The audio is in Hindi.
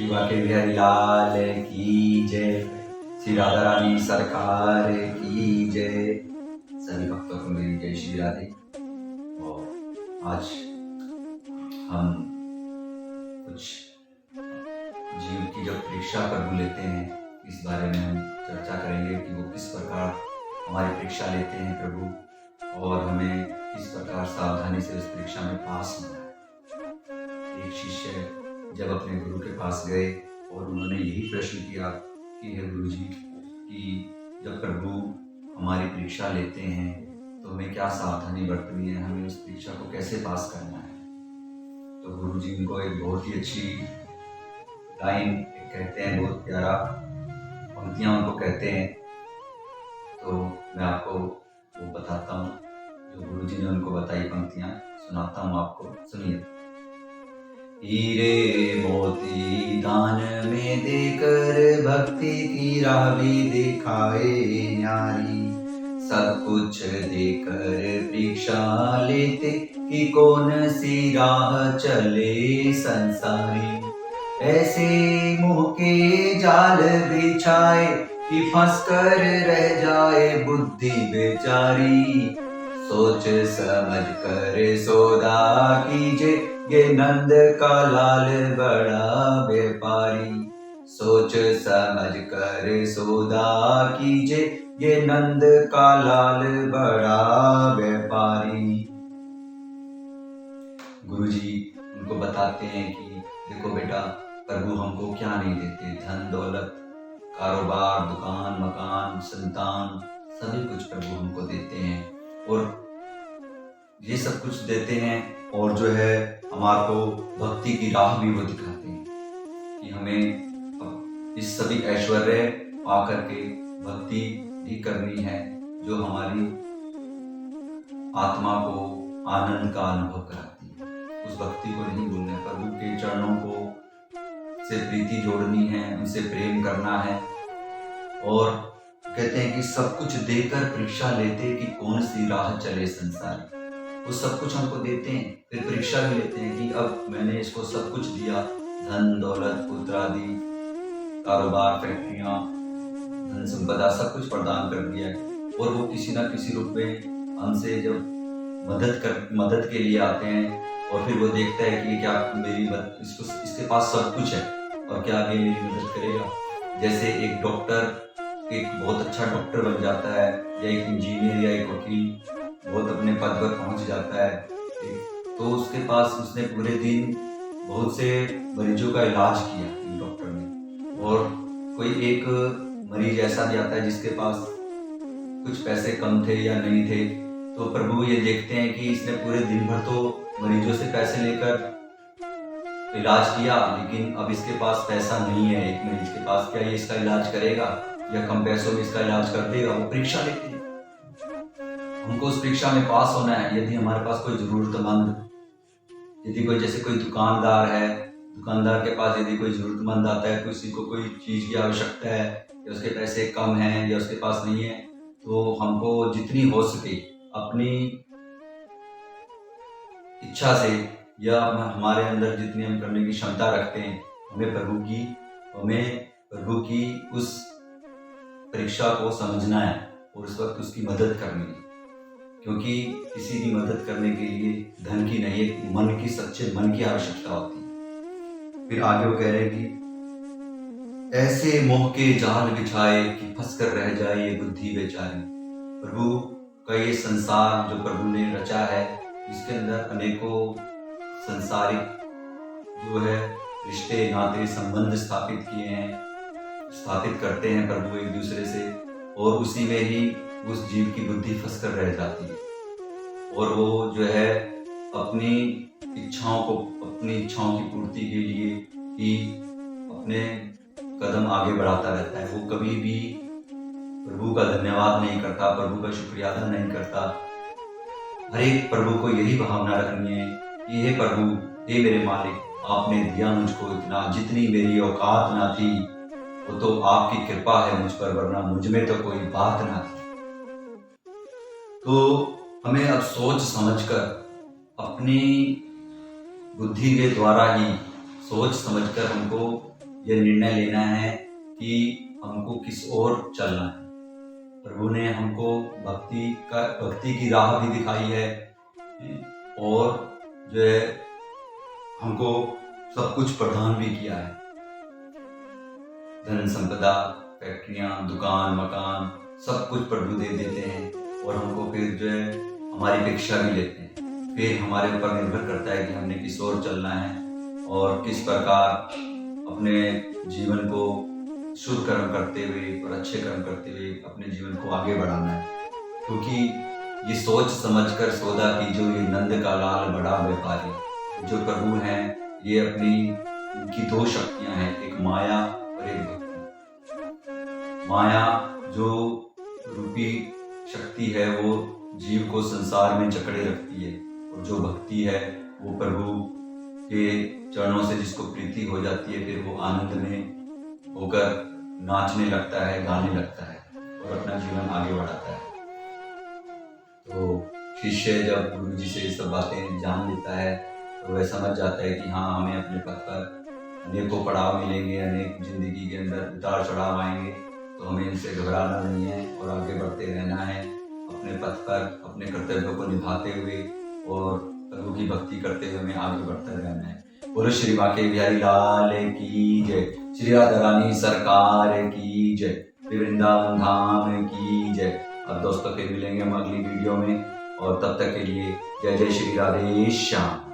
बाके बिहारी लाल की जय, श्री राधा रानी सरकार की जय। सभी भक्तों को मेरी जय श्री राधे। और आज हम कुछ जीव की जब परीक्षा प्रभु लेते हैं, इस बारे में हम चर्चा करेंगे कि वो किस प्रकार हमारी परीक्षा लेते हैं प्रभु, और हमें किस प्रकार सावधानी से उस परीक्षा में पास होना है। एक शिष्य जब अपने गुरु के पास गए और उन्होंने यही प्रश्न किया कि हे गुरु जी, कि जब प्रभु हमारी परीक्षा लेते हैं तो हमें क्या सावधानी बरतनी है, हमें उस परीक्षा को कैसे पास करना है। तो गुरु जी उनको एक बहुत ही अच्छी लाइन कहते हैं, बहुत प्यारा पंक्तियाँ उनको कहते हैं। तो मैं आपको वो बताता हूँ, जो गुरु जी ने उनको बताई पंक्तियाँ सुनाता हूँ आपको, सुनिए। हीरे मोती दान में देकर भक्ति की राह भी दिखाए न्यारी, सब कुछ देकर परीक्षा लेते कि कौन सी राह चले संसारी। ऐसे मुँह के जाल बिछाए कि फंस कर रह जाए बुद्धि बेचारी। सोच समझ कर सौदा कीजिए, ये नंद का लाल बड़ा व्यापारी। सोच समझ कर सौदा कीजिए, ये नंद का लाल बड़ा व्यापारी। गुरुजी उनको बताते हैं कि देखो बेटा, प्रभु हमको क्या नहीं देते, धन दौलत, कारोबार, दुकान, मकान, संतान, सभी कुछ प्रभु हमको देते हैं, और ये सब कुछ देते हैं। और जो है हमारे को भक्ति की राह भी वो दिखाते हैं कि हमें इस सभी ऐश्वर्य पाकर के भक्ति भी करनी है, जो हमारी आत्मा को आनंद का अनुभव कराती है। उस भक्ति को नहीं भूलना है, प्रभु के चरणों को से प्रीति जोड़नी है, उनसे प्रेम करना है। और कहते हैं कि सब कुछ देकर परीक्षा लेते कि कौन सी राह चले संसार। वो सब कुछ हमको देते हैं, फिर परीक्षा भी लेते हैं कि अब मैंने इसको सब कुछ दिया, धन दौलत, पुत्र आदि, कारोबार, फैक्ट्रियाँ, धन संपदा, सब कुछ प्रदान कर दिया है, और वो किसी ना किसी रूप में हमसे जब मदद के लिए आते हैं, और फिर वो देखता है कि क्या मेरी इसके पास सब कुछ है और क्या ये मेरी मदद करेगा। जैसे एक डॉक्टर एक बहुत अच्छा डॉक्टर बन जाता है, या एक इंजीनियर या एक वकील बहुत अपने पद पर पहुंच जाता है, तो उसके पास उसने पूरे दिन बहुत से मरीजों का इलाज किया डॉक्टर ने, और कोई एक मरीज ऐसा भी आता है जिसके पास कुछ पैसे कम थे या नहीं थे, तो प्रभु ये देखते हैं कि इसने पूरे दिन भर तो मरीजों से पैसे लेकर इलाज किया, लेकिन अब इसके पास पैसा नहीं है एक मरीज के पास, क्या ये इसका इलाज करेगा या कम पैसों में इसका इलाज कर देगा। वो परीक्षा लेते हैं, हमको उस परीक्षा में पास होना है। यदि हमारे पास कोई जरूरतमंद, यदि कोई जैसे कोई दुकानदार है, दुकानदार के पास यदि कोई जरूरतमंद आता है, किसी को कोई चीज़ की आवश्यकता है, या उसके पैसे कम हैं या उसके पास नहीं है, तो हमको जितनी हो सके अपनी इच्छा से, या हमारे अंदर जितनी हम करने की क्षमता रखते हैं, हमें प्रभु की उस परीक्षा को समझना है और उस वक्त उसकी मदद करनी है। क्योंकि किसी की मदद करने के लिए धन की नहीं, एक मन की, सच्चे मन की आवश्यकता होती है। फिर आगे वो कह रहे हैं कि ऐसे मोह के जाल बिछाए कि फंस कर रह जाए ये बुद्धि बेचारी। प्रभु का ये संसार जो प्रभु ने रचा है, इसके अंदर अनेकों संसारिक जो है रिश्ते, नाते, संबंध स्थापित करते हैं प्रभु एक दूसरे से, और उसी में ही उस जीव की बुद्धि फंस कर रह जाती है, और वो जो है अपनी इच्छाओं की पूर्ति के लिए ही अपने कदम आगे बढ़ाता रहता है। वो कभी भी प्रभु का धन्यवाद नहीं करता, प्रभु का शुक्रिया अदा नहीं करता। हर एक प्रभु को यही भावना रखनी है कि हे प्रभु, हे मेरे मालिक, आपने दिया मुझको इतना, जितनी मेरी औकात ना थी वो तो आपकी कृपा है मुझ पर, वरना मुझ में तो कोई बात ना थी। तो हमें अब सोच समझकर, अपनी बुद्धि के द्वारा ही सोच समझकर हमको ये निर्णय लेना है कि हमको किस ओर चलना है। प्रभु ने हमको भक्ति की राह भी दिखाई है और जो है हमको सब कुछ प्रदान भी किया है। धन संपदा, फैक्ट्रियां, दुकान, मकान, सब कुछ प्रभु दे देते हैं और हमको फिर जो है हमारी भिक्षा भी लेते हैं। फिर हमारे ऊपर निर्भर करता है कि हमने किस ओर चलना है और किस प्रकार अपने जीवन को शुभ कर्म करते हुए और अच्छे कर्म करते हुए अपने जीवन को आगे बढ़ाना है। क्योंकि ये सोच समझकर सौदा की जो ये नंद का लाल बड़ा व्यापारी, जो प्रभु हैं, ये अपनी इनकी दो शक्तियां हैं, एक माया और एक भक्ति। माया जो रूपी शक्ति है वो जीव को संसार में जकड़े रखती है और जो भक्ति है वो प्रभु के चरणों से जिसको प्रीति हो जाती है, फिर वो आनंद में होकर नाचने लगता है, गाने लगता है और अपना जीवन आगे बढ़ाता है। तो शिष्य जब गुरु जी से ये सब बातें जान लेता है तो वह समझ जाता है कि हाँ, हमें अपने पथ पर अनेकों पड़ाव मिलेंगे, अनेक जिंदगी के अंदर उतार चढ़ाव आएंगे, तो हमें इनसे घबराना नहीं है और आगे बढ़ते रहना है अपने पथ पर, अपने कर्तव्यों को निभाते हुए और प्रभु की भक्ति करते हुए हमें आगे बढ़ते रहना है। बोलो श्री बांके बिहारी लाल की जय, श्री राधा रानी सरकार की जय, वृंदावन धाम की जय। अब दोस्तों फिर मिलेंगे हम अगली वीडियो में और तब तक के लिए जय जय श्री राधे श्याम।